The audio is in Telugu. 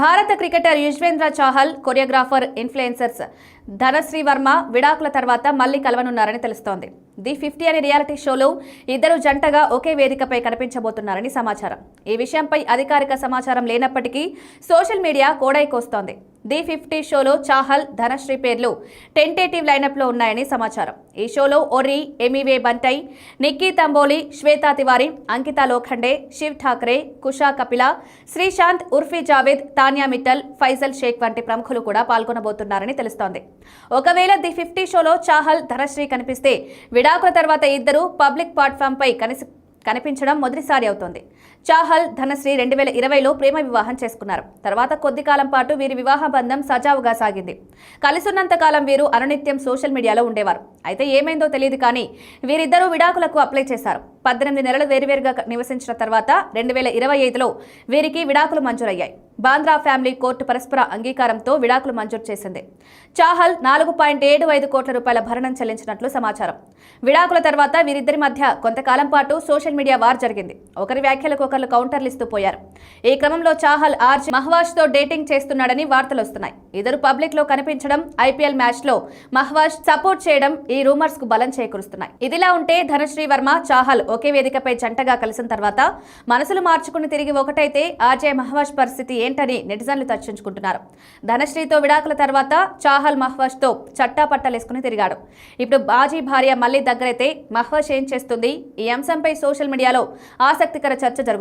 భారత cricketer Yuzvendra Chahal, choreographer, influencers Dhanashree Varma విడాకుల తర్వాత మళ్లీ కలవనున్నారని తెలుస్తోంది. ది 50 అనే రియాలిటీ షోలో ఇద్దరు జంటగా ఒకే వేదికపై కనిపించబోతున్నారని సమాచారం. ఈ విషయంపై అధికారిక సమాచారం లేనప్పటికీ సోషల్ మీడియా కోడై కోస్తోంది. ది 50 షోలో చాహల్, ధనశ్రీ పేర్లు టెంటేటివ్ లైనప్లో ఉన్నాయని సమాచారం. ఈ షోలో ఒర్రి, ఎమివే బంటై, నిక్కీ తంబోలి, శ్వేతా తివారీ, అంకితా లోఖండే, శివ్ ఠాక్రే, కుషా కపిల, శ్రీశాంత్, ఉర్ఫీ జావేద్, తాన్యా మిట్టల్, ఫైజల్ షేక్ వంటి ప్రముఖులు కూడా పాల్గొనబోతున్నారని తెలుస్తోంది. ఒకవేళ ది 50 షోలో చాహల్, ధనశ్రీ కనిపిస్తే విడాకుల తర్వాత ఇద్దరు పబ్లిక్ ప్లాట్ఫామ్ పై కనిపించడం మొదటిసారి అవుతోంది. చాహల్, ధనశ్రీ 2020లో ప్రేమ వివాహం చేసుకున్నారు. తర్వాత కొద్ది కాలం పాటు వీరి వివాహ బంధం సజావుగా సాగింది. కలిసున్నంత కాలం వీరు అనునిత్యం సోషల్ మీడియాలో ఉండేవారు. అయితే ఏమైందో తెలియదు కానీ వీరిద్దరూ విడాకులకు అప్లై చేశారు. 18 నెలలు వేరువేరుగా నివసించిన తర్వాత 2025లో వీరికి విడాకులు మంజూరయ్యాయి. బాంద్రా ఫ్యామిలీ కోర్టు పరస్పర అంగీకారంతో విడాకులు మంజూరు చేసింది. చాహల్ 4.75 కోట్ల రూపాయల భరణం చెల్లించినట్లు సమాచారం. విడాకుల తర్వాత వీరిద్దరి మధ్య కొంతకాలం పాటు సోషల్ మీడియా వార్ జరిగింది. ఒకరి వ్యాఖ్యలకు ఒకరు కౌంటర్లు ఇస్తూ పోయారు. ఈ క్రమంలో చాహల్ ఆర్జే మహ్వాజ్ తో డేటింగ్ చేస్తున్నాడని వార్తలు వస్తున్నాయి. ఇద్దరు పబ్లిక్ లో కనిపించడం, ఐపీఎల్ మ్యాచ్ లో మహ్వాజ్ సపోర్ట్ చేయడం ఈ రూమర్స్ కు బలం చేకూరుస్తున్నాయి. ఇదిలా ఉంటే ధనశ్రీ వర్మ, చాహల్ ఒకే వేదికపై జంటగా కలిసిన తర్వాత మనసులు మార్చుకుని తిరిగి ఒకటైతే ఆర్జే మహ్వాజ్ పరిస్థితి ఏంటని నెటిజన్లు చర్చించుకుంటున్నారు. ధనశ్రీతో విడాకుల తర్వాత చాహల్ మహ్వాజ్ తో చట్టాపట్టాలేసుకుని తిరిగాడు. ఇప్పుడు బాజీ భార్య మళ్లీ దగ్గరైతే మహ్వాజ్ ఏం చేస్తుంది? ఈ అంశంపై సోషల్ మీడియాలో ఆసక్తికర చర్చ జరుగుతుంది.